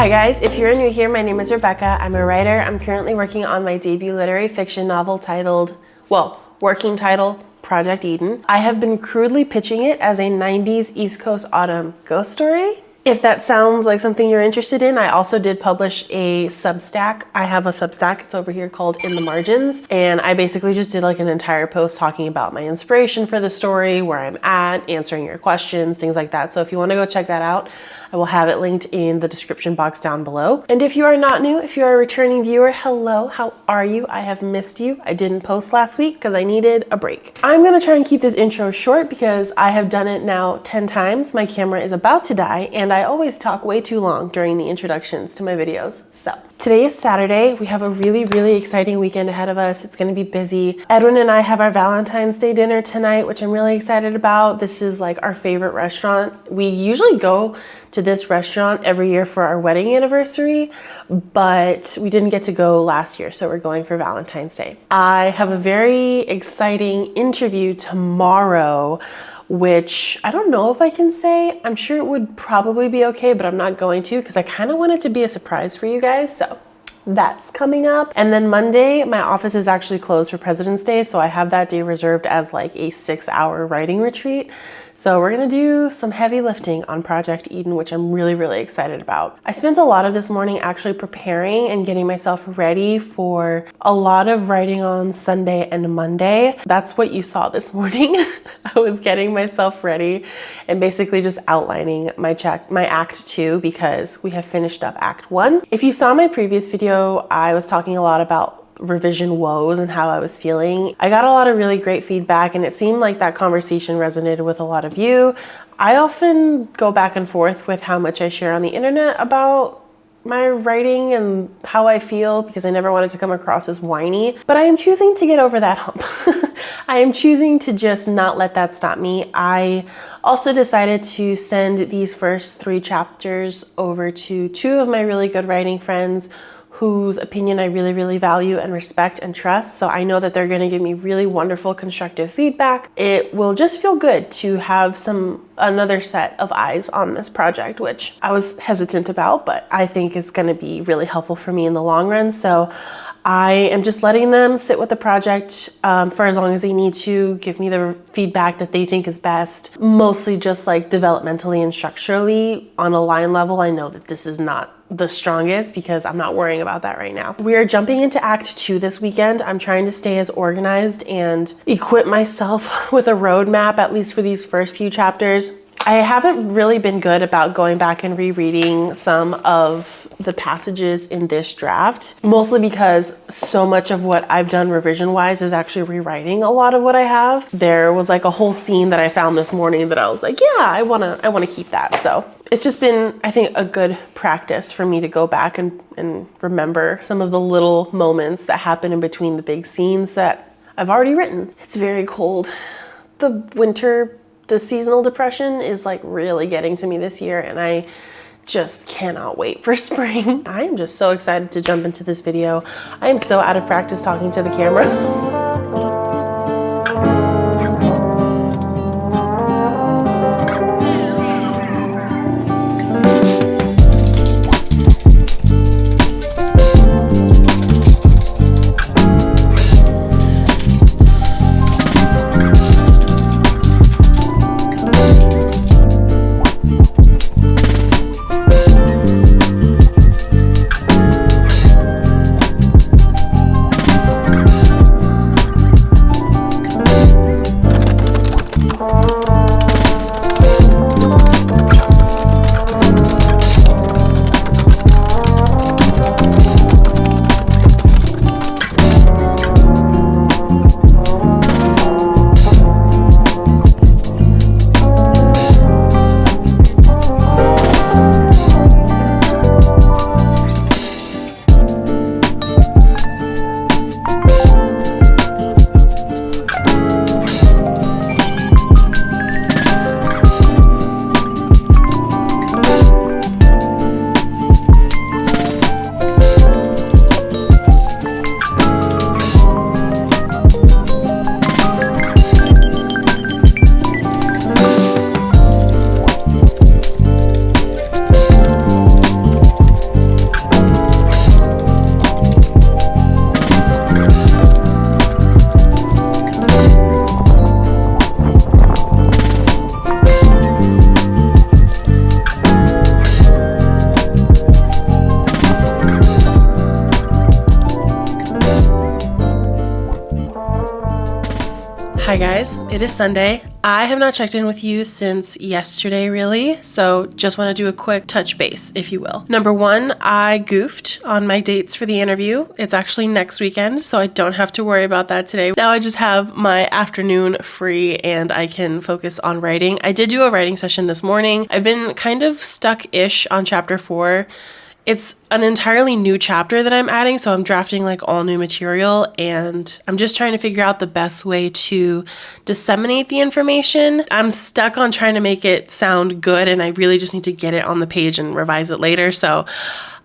Hi guys, if you're new here, my name is Rebecca. I'm a writer. I'm currently working on my debut literary fiction novel titled, working title, Project Eden. I have been crudely pitching it as a 90s East Coast autumn ghost story. If that sounds like something you're interested in, I also did publish a Substack. I have a Substack, it's over here called In the Margins. And I basically just did like an entire post talking about my inspiration for the story, where I'm at, answering your questions, things like that. So if you want to go check that out, I will have it linked in the description box down below. And if you are not new, if you are a returning viewer, hello, how are you? I have missed you. I didn't post last week because I needed a break. I'm gonna try and keep this intro short because I have done it now 10 times. My camera is about to die and I always talk way too long during the introductions to my videos. So today is Saturday. We have a really exciting weekend ahead of us. It's gonna be busy. Edwin and I have our Valentine's Day dinner tonight, which I'm really excited about. This is like our favorite restaurant. We usually go to this restaurant every year for our wedding anniversary, but we didn't get to go last year, so we're going for Valentine's Day. I have a very exciting interview tomorrow, which I don't know if I can say. I'm sure it would probably be okay, but I'm not going to because I kind of want it to be a surprise for you guys. So that's coming up. And then Monday, my office is actually closed for President's Day, so I have that day reserved as like a 6-hour writing retreat. So we're gonna do some heavy lifting on Project Eden, which I'm really excited about. I spent a lot of this morning actually preparing and getting myself ready for a lot of writing on Sunday and Monday. That's what you saw this morning. I was getting myself ready and basically just outlining my act 2 because we have finished up act 1. If you saw my previous video, I was talking a lot about revision woes and how I was feeling. I got a lot of really great feedback and it seemed like that conversation resonated with a lot of you. I often go back and forth with how much I share on the internet about my writing and how I feel because I never wanted to come across as whiny, but I am choosing to get over that hump. I am choosing to just not let that stop me. I also decided to send these first 3 chapters over to 2 of my really good writing friends whose opinion I really value and respect and trust. So I know that they're gonna give me really wonderful constructive feedback. It will just feel good to have another set of eyes on this project, which I was hesitant about, but I think is gonna be really helpful for me in the long run. So I am just letting them sit with the project for as long as they need to, give me the feedback that they think is best, mostly just like developmentally and structurally. On a line level, I know that this is not the strongest because I'm not worrying about that right now. We are jumping into act 2 this weekend. I'm trying to stay as organized and equip myself with a roadmap, at least for these first few chapters. I haven't really been good about going back and rereading some of the passages in this draft, mostly because so much of what I've done revision-wise is actually rewriting a lot of what I have. There was like a whole scene that I found this morning that I was like, yeah, I wanna keep that. So it's just been, I think, a good practice for me to go back and remember some of the little moments that happen in between the big scenes that I've already written. It's very cold. The seasonal depression is like really getting to me this year and I just cannot wait for spring. I am just so excited to jump into this video. I am so out of practice talking to the camera. Hi guys, it is Sunday. I have not checked in with you since yesterday really, so just want to do a quick touch base, if you will. Number one, I goofed on my dates for the interview. It's actually next weekend, so I don't have to worry about that today. Now I just have my afternoon free and I can focus on writing. I did do a writing session this morning. I've been kind of stuck-ish on chapter 4. It's an entirely new chapter that I'm adding, so I'm drafting like all new material and I'm just trying to figure out the best way to disseminate the information. I'm stuck on trying to make it sound good and I really just need to get it on the page and revise it later. So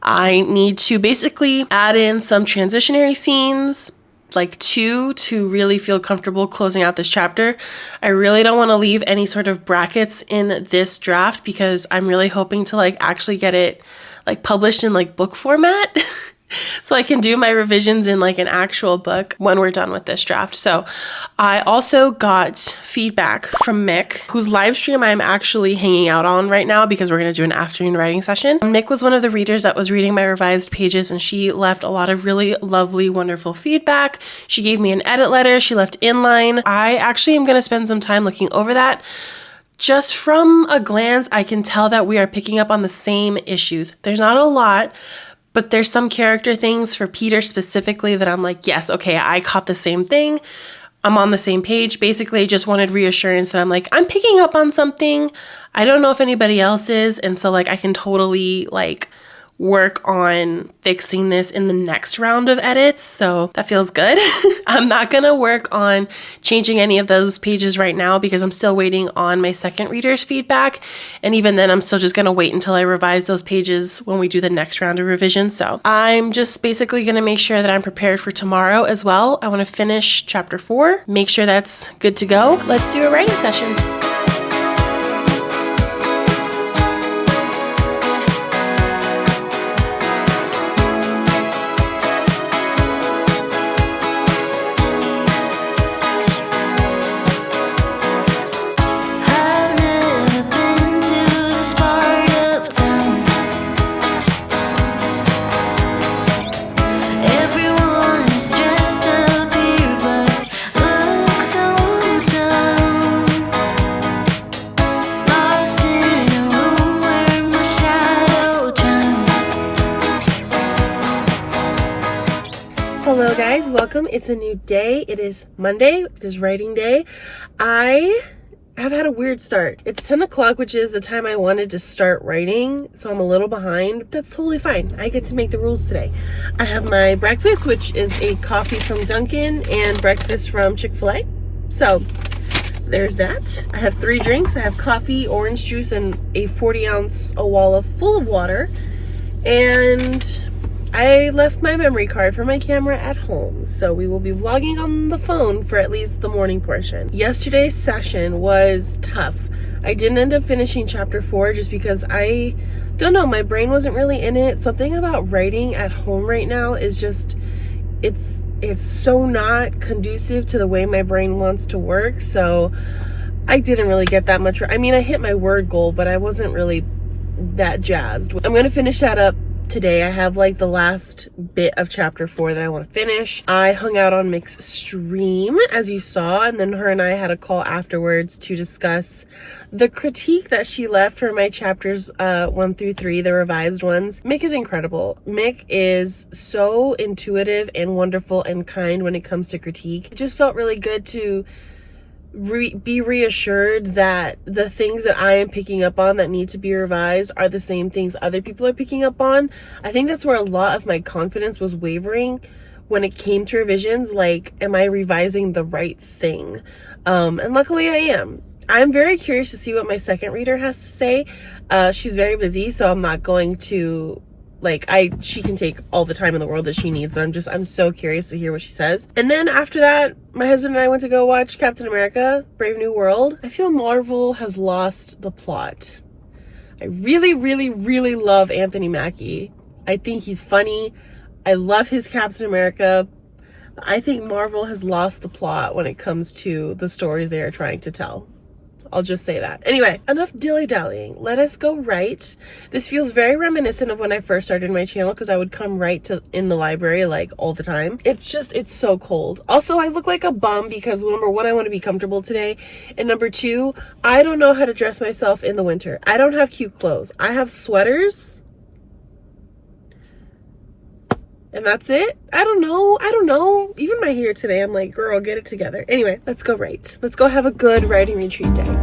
I need to basically add in some transitionary scenes, like 2, to really feel comfortable closing out this chapter. I really don't want to leave any sort of brackets in this draft because I'm really hoping to like actually get it like published in like book format so I can do my revisions in like an actual book when we're done with this draft. So I also got feedback from Mick, whose live stream I'm actually hanging out on right now because we're going to do an afternoon writing session. Mick was one of the readers that was reading my revised pages and she left a lot of really lovely, wonderful feedback. She gave me an edit letter. She left inline. I actually am going to spend some time looking over that. Just from a glance, I can tell that we are picking up on the same issues. There's not a lot, but there's some character things for Peter specifically that I'm like, yes, okay, I caught the same thing. I'm on the same page. Basically, I just wanted reassurance that I'm like, I'm picking up on something. I don't know if anybody else is. And so like, I can totally like work on fixing this in the next round of edits. So that feels good. I'm not going to work on changing any of those pages right now because I'm still waiting on my second reader's feedback. And even then, I'm still just going to wait until I revise those pages when we do the next round of revision. So I'm just basically going to make sure that I'm prepared for tomorrow as well. I want to finish chapter 4, make sure that's good to go. Let's do a writing session. Hello guys, welcome. It's a new day. It is Monday. It is writing day. I have had a weird start. It's 10 o'clock, which is the time I wanted to start writing, so I'm a little behind. That's totally fine. I get to make the rules today. I have my breakfast, which is a coffee from Dunkin' and breakfast from Chick-fil-A. So there's that. I have 3 drinks. I have coffee, orange juice, and a 40-ounce Owala full of water. And I left my memory card for my camera at home, so we will be vlogging on the phone for at least the morning portion. Yesterday's session was tough. I didn't end up finishing chapter 4 just because I don't know, my brain wasn't really in it. Something about writing at home right now is just, it's so not conducive to the way my brain wants to work, so I didn't really get that much. I mean, I hit my word goal, but I wasn't really that jazzed. I'm going to finish that up today. I have like the last bit of chapter 4 that I want to finish. I hung out on Mick's stream, as you saw, and then her and I had a call afterwards to discuss the critique that she left for my chapters 1 through 3, the revised ones. Mick is incredible. Mick is so intuitive and wonderful and kind when it comes to critique. It just felt really good to be reassured that the things that I am picking up on that need to be revised are the same things other people are picking up on. I think that's where a lot of my confidence was wavering when it came to revisions. Like, am I revising the right thing? And luckily I am. I'm very curious to see what my second reader has to say. She's very busy, so I'm not going to she can take all the time in the world that she needs, and I'm so curious to hear what she says. And then after that, my husband and I went to go watch Captain America: Brave New World. I feel Marvel has lost the plot. I really, really, really love Anthony Mackie. I think he's funny. I love his Captain America. I think Marvel has lost the plot when it comes to the stories they are trying to tell. I'll just say that. Anyway, enough dilly-dallying. Let us go write. This feels very reminiscent of when I first started my channel, because I would come write in the library like all the time. It's so cold. Also, I look like a bum because number one, I want to be comfortable today. And number two, I don't know how to dress myself in the winter. I don't have cute clothes. I have sweaters. And that's it. I don't know. Even my hair today, I'm like, girl, get it together. Anyway, let's go write. Let's go have a good writing retreat day.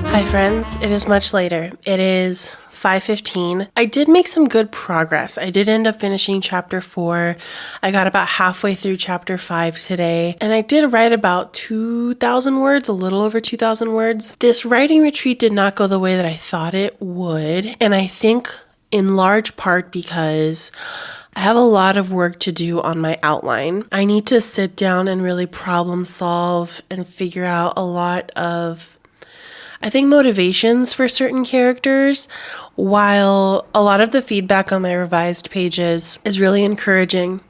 Hi friends, it is much later. It is 5:15. I did make some good progress. I did end up finishing chapter 4. I got about halfway through chapter 5 today, and I did write about 2,000 words, a little over 2,000 words. This writing retreat did not go the way that I thought it would, and I think in large part because I have a lot of work to do on my outline. I need to sit down and really problem solve and figure out a lot of motivations for certain characters, while a lot of the feedback on my revised pages is really encouraging.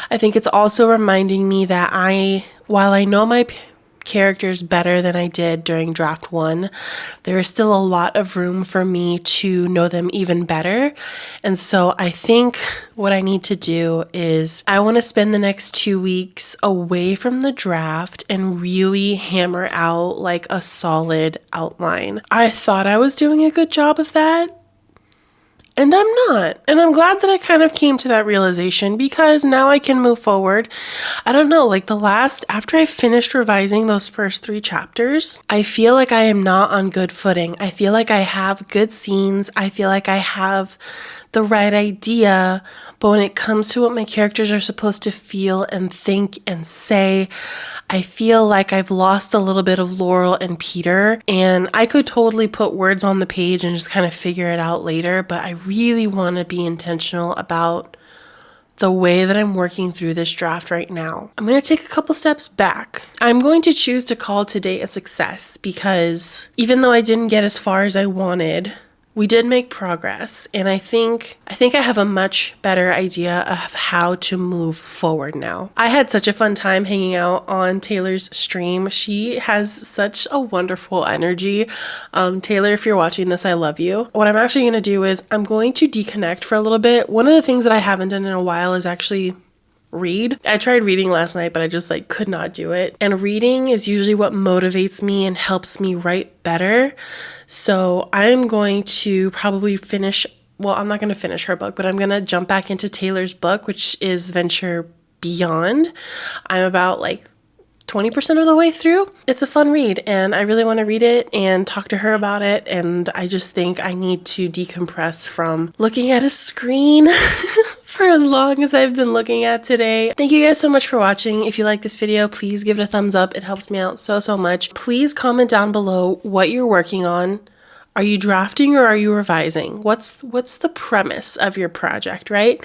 I think it's also reminding me that while I know my characters better than I did during draft 1, there is still a lot of room for me to know them even better. And so I think what I need to do is I want to spend the next 2 weeks away from the draft and really hammer out like a solid outline. I thought I was doing a good job of that, and I'm not. And I'm glad that I kind of came to that realization, because now I can move forward. I don't know, like after I finished revising those first 3 chapters, I feel like I am not on good footing. I feel like I have good scenes. I feel like I have the right idea, but when it comes to what my characters are supposed to feel and think and say, I feel like I've lost a little bit of Laurel and Peter, and I could totally put words on the page and just kind of figure it out later, but I really want to be intentional about the way that I'm working through this draft right now. I'm going to take a couple steps back. I'm going to choose to call today a success, because even though I didn't get as far as I wanted, we did make progress, and I think I have a much better idea of how to move forward now. I had such a fun time hanging out on Taylor's stream. She has such a wonderful energy. Taylor, if you're watching this, I love you. What I'm actually going to do is I'm going to deconnect for a little bit. One of the things that I haven't done in a while is actually read. I tried reading last night, but I just could not do it. And reading is usually what motivates me and helps me write better. So I'm going to probably I'm not going to finish her book, but I'm going to jump back into Taylor's book, which is Venture Beyond. I'm about 20% of the way through. It's a fun read, and I really want to read it and talk to her about it. And I just think I need to decompress from looking at a screen for as long as I've been looking at today. Thank you guys so much for watching. If you like this video, please give it a thumbs up. It helps me out so much. Please comment down below what you're working on. Are you drafting or are you revising? What's the premise of your project, right?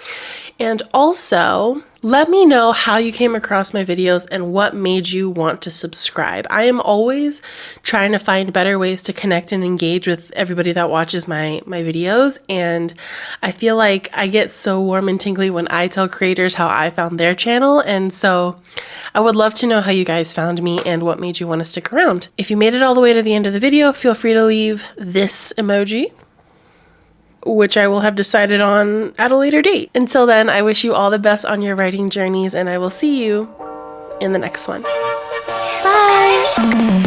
And also, let me know how you came across my videos and what made you want to subscribe. I am always trying to find better ways to connect and engage with everybody that watches my videos, and I feel like I get so warm and tingly when I tell creators how I found their channel, and so I would love to know how you guys found me and what made you want to stick around. If you made it all the way to the end of the video, feel free to leave this emoji, which I will have decided on at a later date. Until then, I wish you all the best on your writing journeys, and I will see you in the next one. Bye!